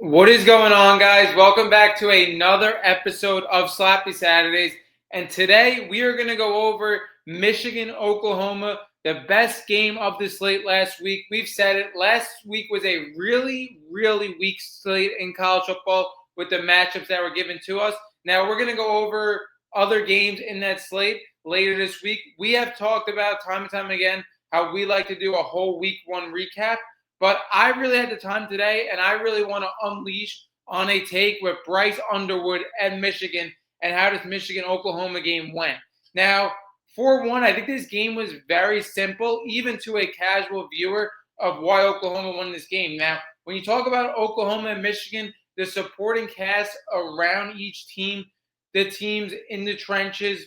What is going on, guys? Welcome back to another episode of Slappy Saturdays. And today we are going to go over Michigan, Oklahoma, the best game of the slate last week. We've said it. Last week was a really weak slate in college football with the matchups that were given to us. Now we're going to go over other games in that slate later this week. We have talked about time and time again how we like to do a whole week one recap. But I really had the time today, and I really want to unleash on a take with Bryce Underwood and Michigan and how this Michigan-Oklahoma game went. Now, for one, I think this game was very simple, even to a casual viewer, of why Oklahoma won this game. Now, when you talk about Oklahoma and Michigan, the supporting cast around each team, the teams in the trenches,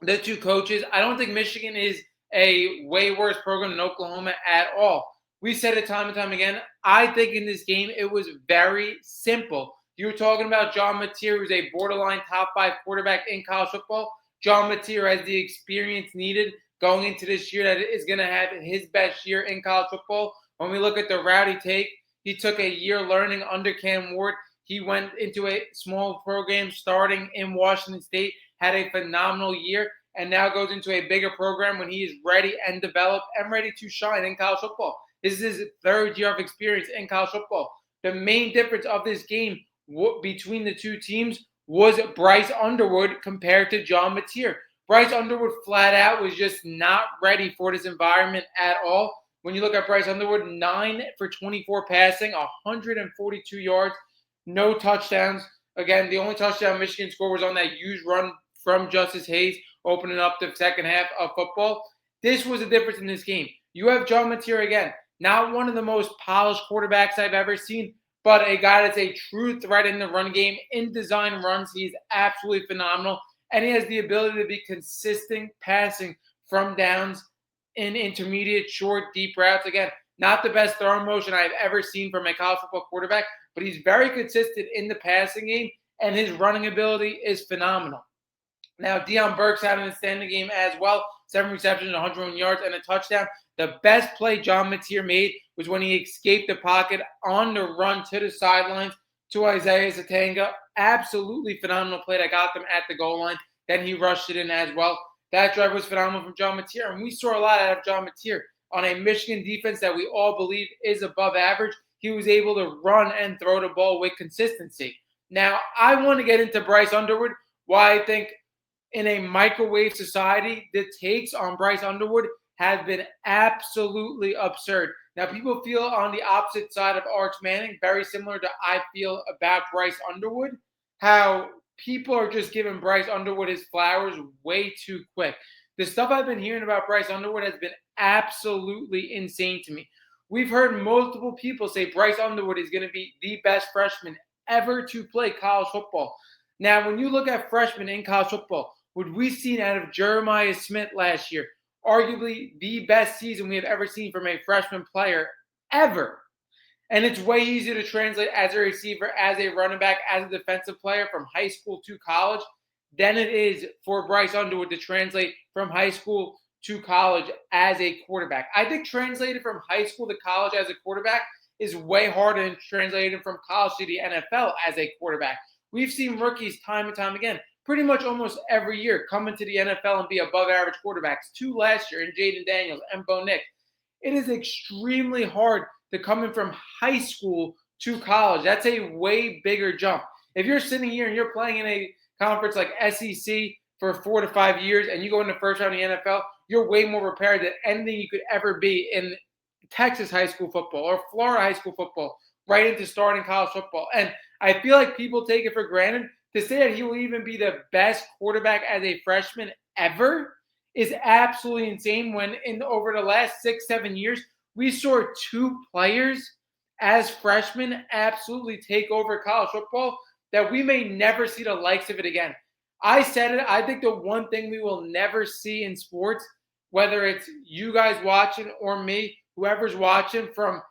the two coaches, I don't think Michigan is a way worse program than Oklahoma at all. We said it time and time again. I think in this game, it was very simple. You were talking about John Mateer, who's a borderline top 5 quarterback in college football. John Mateer has the experience needed going into this year that is going to have his best year in college football. When we look at the route he took a year learning under Cam Ward. He went into a small program starting in Washington State, had a phenomenal year, and now goes into a bigger program when he is ready and developed and ready to shine in college football. This is his third year of experience in college football. The main difference of this game between the two teams was Bryce Underwood compared to John Mateer. Bryce Underwood flat out was just not ready for this environment at all. When you look at Bryce Underwood, 9 for 24 passing, 142 yards, no touchdowns. Again, the only touchdown Michigan scored was on that huge run from Justice Hayes, opening up the second half of football. This was the difference in this game. You have John Mateer again. Not one of the most polished quarterbacks I've ever seen, but a guy that's a true threat in the run game. In design runs, he's absolutely phenomenal. And he has the ability to be consistent passing from downs in intermediate, short, deep routes. Again, not the best throw motion I've ever seen from a college football quarterback, but he's very consistent in the passing game, and his running ability is phenomenal. Now, Deion Burks had an outstanding game as well. 7 receptions, 101 yards, and a touchdown. The best play John Mateer made was when he escaped the pocket on the run to the sidelines to Isaiah Satanga. Absolutely phenomenal play that got them at the goal line. Then he rushed it in as well. That drive was phenomenal from John Mateer, and we saw a lot out of John Mateer. On a Michigan defense that we all believe is above average, he was able to run and throw the ball with consistency. Now, I want to get into Bryce Underwood, why I think in a microwave society, the takes on Bryce Underwood have been absolutely absurd. Now, people feel on the opposite side of Arch Manning, very similar to I feel about Bryce Underwood, how people are just giving Bryce Underwood his flowers way too quick. The stuff I've been hearing about Bryce Underwood has been absolutely insane to me. We've heard multiple people say Bryce Underwood is going to be the best freshman ever to play college football. Now, when you look at freshmen in college football, what we've seen out of Jeremiah Smith last year, arguably the best season we have ever seen from a freshman player ever. And it's way easier to translate as a receiver, as a running back, as a defensive player from high school to college than it is for Bryce Underwood to translate from high school to college as a quarterback. I think translated from high school to college as a quarterback is way harder than translated from college to the NFL as a quarterback. We've seen rookies time and time again, pretty much almost every year, come into the NFL and be above average quarterbacks. 2 last year in Jaden Daniels and Bo Nix. It is extremely hard to come in from high school to college. That's a way bigger jump. If you're sitting here and you're playing in a conference like SEC for 4 to 5 years and you go in the first round of the NFL, you're way more prepared than anything you could ever be in Texas high school football or Florida high school football, right into starting college football. And I feel like people take it for granted. To say that he will even be the best quarterback as a freshman ever is absolutely insane when over the last 6-7 years, we saw 2 players as freshmen absolutely take over college football that we may never see the likes of it again. I said it. I think the one thing we will never see in sports, whether it's you guys watching or me, whoever's watching, from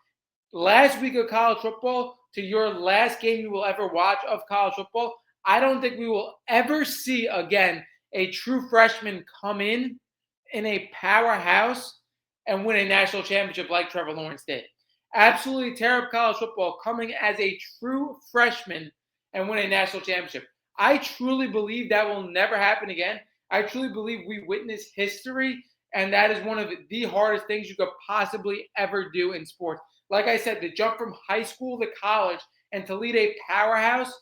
last week of college football to your last game you will ever watch of college football, I don't think we will ever see again a true freshman come in a powerhouse and win a national championship like Trevor Lawrence did. absolutely tear up college football, coming as a true freshman and win a national championship. I truly believe that will never happen again. I truly believe we witness history, and that is one of the hardest things you could possibly ever do in sports. Like I said, to jump from high school to college and to lead a powerhouse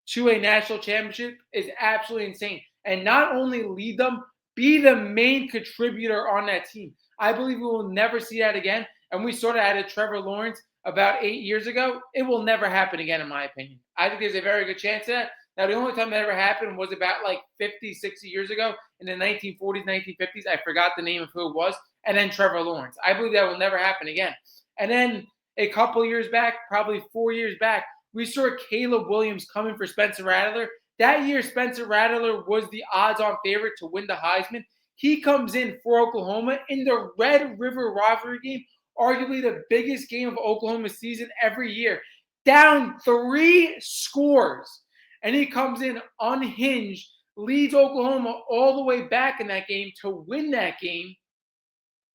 to a national championship is absolutely insane. And not only lead them, be the main contributor on that team. I believe we will never see that again. And we sort of added Trevor Lawrence about 8 years ago. It will never happen again, in my opinion. I think there's a very good chance of that. Now, the only time that ever happened was about like 50, 60 years ago in the 1940s, 1950s. I forgot the name of who it was. And then Trevor Lawrence. I believe that will never happen again. And then a couple years back, probably 4 years back, we saw Caleb Williams coming for Spencer Rattler. That year, Spencer Rattler was the odds-on favorite to win the Heisman. He comes in for Oklahoma in the Red River rivalry game, arguably the biggest game of Oklahoma's season every year, down 3 scores. And he comes in unhinged, leads Oklahoma all the way back in that game to win that game,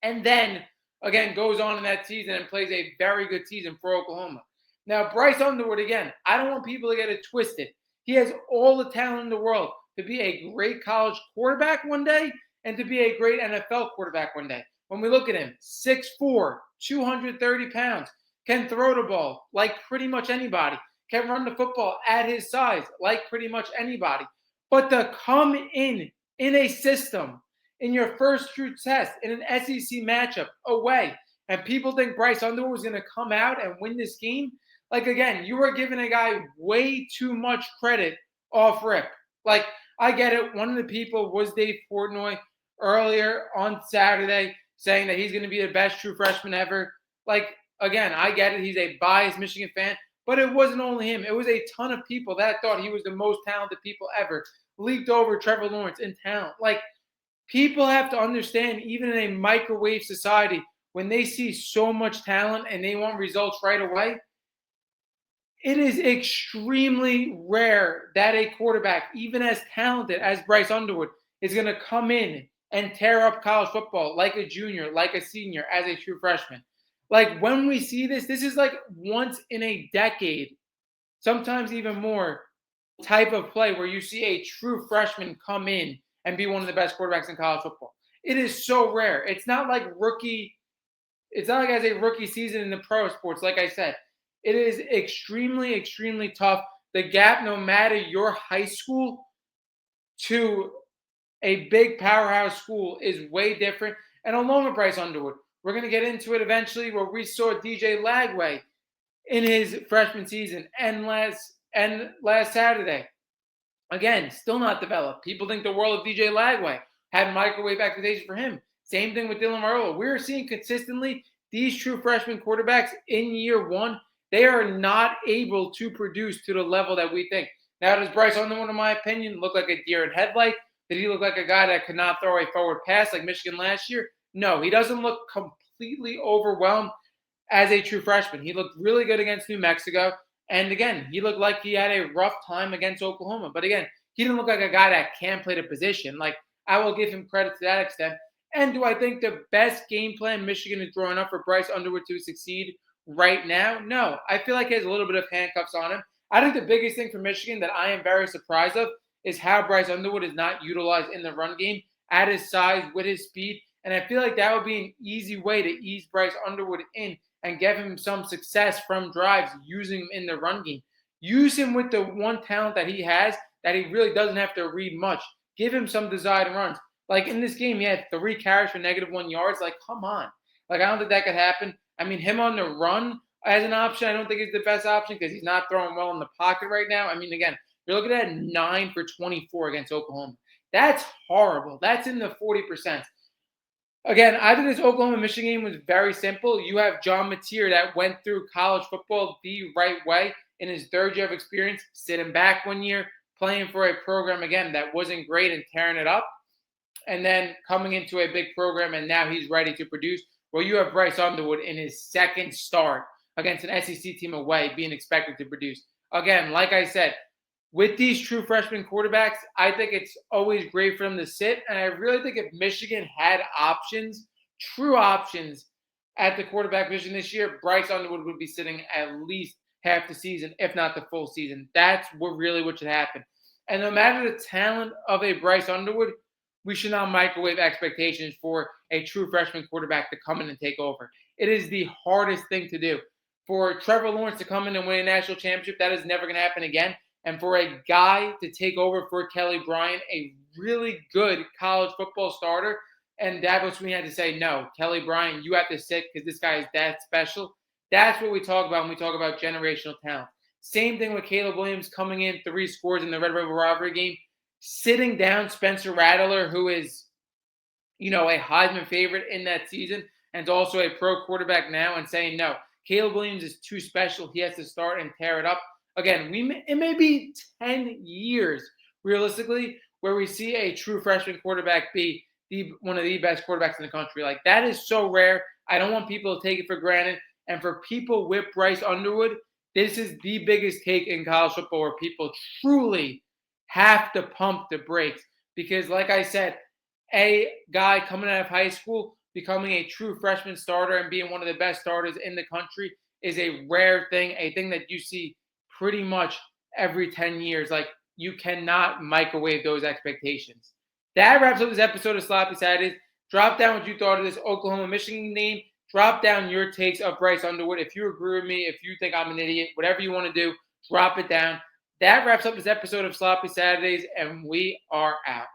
and then, again, goes on in that season and plays a very good season for Oklahoma. Now, Bryce Underwood, again, I don't want people to get it twisted. He has all the talent in the world to be a great college quarterback one day and to be a great NFL quarterback one day. When we look at him, 6'4", 230 pounds, can throw the ball like pretty much anybody, can run the football at his size like pretty much anybody. But to come in a system, in your first true test, in an SEC matchup away, and people think Bryce Underwood was going to come out and win this game, like, again, you are giving a guy way too much credit off rip. Like, I get it. One of the people was Dave Portnoy earlier on Saturday saying that he's going to be the best true freshman ever. Like, again, I get it. He's a biased Michigan fan, but it wasn't only him. It was a ton of people that thought he was the most talented people ever, leaped over Trevor Lawrence in talent. Like, people have to understand, even in a microwave society, when they see so much talent and they want results right away, it is extremely rare that a quarterback, even as talented as Bryce Underwood, is going to come in and tear up college football like a junior, like a senior, as a true freshman. Like, when we see this, this is like once in a decade, sometimes even more, type of play where you see a true freshman come in and be one of the best quarterbacks in college football. It is so rare. It's not like as a rookie season in the pro sports, like I said. It is extremely, extremely tough. The gap, no matter your high school to a big powerhouse school, is way different. And along with Bryce Underwood, we're going to get into it eventually, where we saw DJ Lagway in his freshman season and last Saturday. Again, still not developed. People think the world of DJ Lagway. Had microwave expectations for him. Same thing with Dylan Raiola. We're seeing consistently these true freshman quarterbacks in year one, they are not able to produce to the level that we think. Now, does Bryce Underwood, in my opinion, look like a deer in headlight? Did he look like a guy that could not throw a forward pass like Michigan last year? No, he doesn't look completely overwhelmed as a true freshman. He looked really good against New Mexico. And again, he looked like he had a rough time against Oklahoma. But again, he didn't look like a guy that can play the position. Like, I will give him credit to that extent. And do I think the best game plan Michigan is drawing up for Bryce Underwood to succeed right now? No. I feel like he has a little bit of handcuffs on him. I think the biggest thing for Michigan that I am very surprised of is how Bryce Underwood is not utilized in the run game at his size, with his speed. And I feel like that would be an easy way to ease Bryce Underwood in and give him some success from drives using him in the run game. Use him with the one talent that he has, that he really doesn't have to read much. Give him some desired runs. Like, in this game, he had 3 carries for -1 yards. Like, come on. Like, I don't think that could happen. I mean, him on the run as an option, I don't think is the best option because he's not throwing well in the pocket right now. I mean, again, you're looking at 9 for 24 against Oklahoma. That's horrible. That's in the 40%. Again, I think this Oklahoma-Michigan game was very simple. You have John Mateer that went through college football the right way in his 3rd year of experience, sitting back 1 year, playing for a program, again, that wasn't great and tearing it up, and then coming into a big program, and now he's ready to produce. Well, you have Bryce Underwood in his 2nd start against an SEC team away being expected to produce. Again, like I said, with these true freshman quarterbacks, I think it's always great for them to sit. And I really think if Michigan had options, true options, at the quarterback position this year, Bryce Underwood would be sitting at least half the season, if not the full season. That's what should happen. And no matter the talent of a Bryce Underwood, we should not microwave expectations for a true freshman quarterback to come in and take over. It is the hardest thing to do. For Trevor Lawrence to come in and win a national championship, that is never going to happen again. And for a guy to take over for Kelly Bryant, a really good college football starter, and Dabo Swinney had to say, no, Kelly Bryant, you have to sit because this guy is that special. That's what we talk about when we talk about generational talent. Same thing with Caleb Williams coming in 3 scores in the Red River Rivalry game, sitting down Spencer Rattler, who is, a Heisman favorite in that season and is also a pro quarterback now, and saying, no, Caleb Williams is too special. He has to start and tear it up. Again, it may be 10 years, realistically, where we see a true freshman quarterback be one of the best quarterbacks in the country. Like, that is so rare. I don't want people to take it for granted. And for people with Bryce Underwood, this is the biggest take in college football where people truly have to pump the brakes. Because, like I said, a guy coming out of high school, becoming a true freshman starter and being one of the best starters in the country is a rare thing, a thing that you see pretty much every 10 years. Like, you cannot microwave those expectations. That wraps up this episode of Sloppy Saturdays. Drop down what you thought of this Oklahoma-Michigan game. Drop down your takes of Bryce Underwood. If you agree with me, if you think I'm an idiot, whatever you want to do, drop it down. That wraps up this episode of Sloppy Saturdays, and we are out.